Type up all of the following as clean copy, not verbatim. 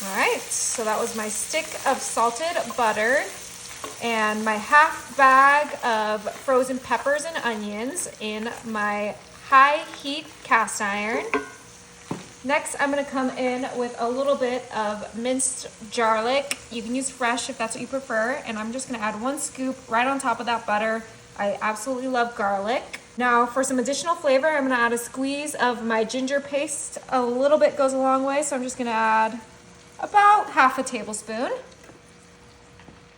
All right, so that was my stick of salted butter and my half bag of frozen peppers and onions in my high heat cast iron. Next, I'm gonna come in with a little bit of minced garlic. You can use fresh if that's what you prefer. And I'm just gonna add 1 scoop right on top of that butter. I absolutely love garlic. Now for some additional flavor, I'm gonna add a squeeze of my ginger paste. A little bit goes a long way, so I'm just gonna add about half a tablespoon.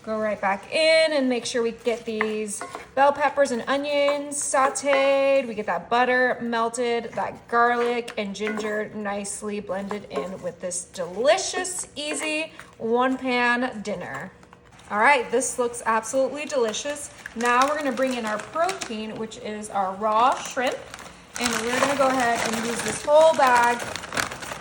Go right back in and make sure we get these bell peppers and onions sauteed. We get that butter melted, that garlic and ginger nicely blended in with this delicious, easy one-pan dinner. All right, this looks absolutely delicious. Now we're gonna bring in our protein, which is our raw shrimp. And we're gonna go ahead and use this whole bag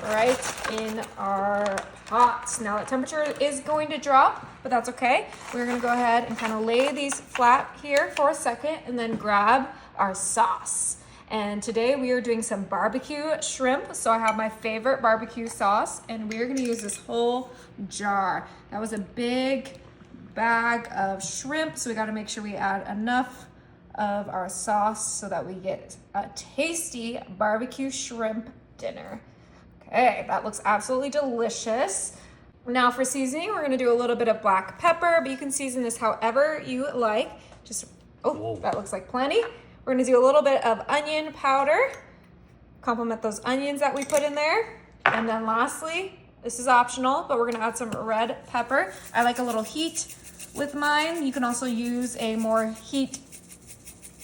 right in our pot. Now the temperature is going to drop, but that's okay. We're gonna go ahead and kind of lay these flat here for a second and then grab our sauce. And today we are doing some barbecue shrimp. So I have my favorite barbecue sauce and we're gonna use this whole jar. That was a big bag of shrimp, so we gotta make sure we add enough of our sauce so that we get a tasty barbecue shrimp dinner. Okay, that looks absolutely delicious. Now for seasoning, we're gonna do a little bit of black pepper, but you can season this however you like. Just, oh, that looks like plenty. We're gonna do a little bit of onion powder, complement those onions that we put in there. And then lastly, this is optional, but we're gonna add some red pepper. I like a little heat with mine. You can also use a more heat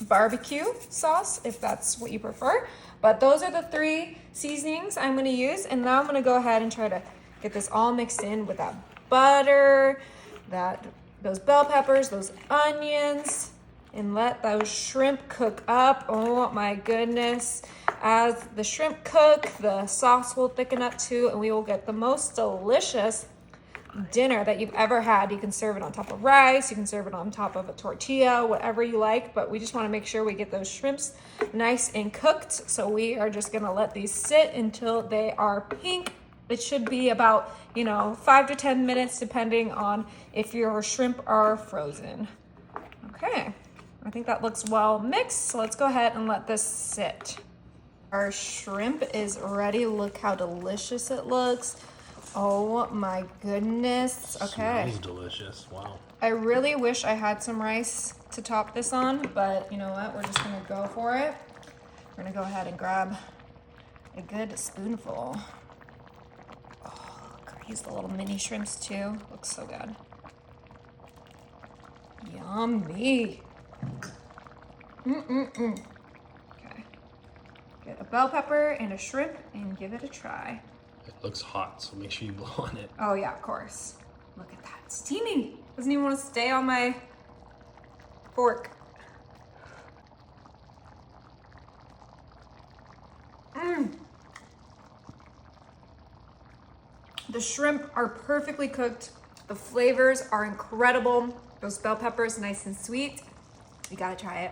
barbecue sauce if that's what you prefer. But those are the 3 seasonings I'm gonna use. And now I'm gonna go ahead and try to get this all mixed in with that butter, those bell peppers, those onions, and let those shrimp cook up. Oh my goodness. As the shrimp cook, the sauce will thicken up too, and we will get the most delicious dinner that you've ever had. You can serve it on top of rice, you can serve it on top of a tortilla, whatever you like, but we just want to make sure we get those shrimps nice and cooked. So we are just going to let these sit until they are pink. It should be about, 5 to 10 minutes depending on if your shrimp are frozen. Okay, I think that looks well mixed, so let's go ahead and let this sit. Our shrimp is ready. Look how delicious it looks. Oh my goodness. Okay. Smells delicious. Wow. I really wish I had some rice to top this on, but you know what? We're just gonna go for it. We're gonna go ahead and grab a good spoonful. Oh, look, I used the little mini shrimps too. Looks so good. Yummy. Okay. Get a bell pepper and a shrimp and give it a try. It looks hot, so make sure you blow on it. Oh yeah, of course. Look at that, it's steaming. Doesn't even want to stay on my fork. The shrimp are perfectly cooked. The flavors are incredible. Those bell peppers, nice and sweet. You gotta try it.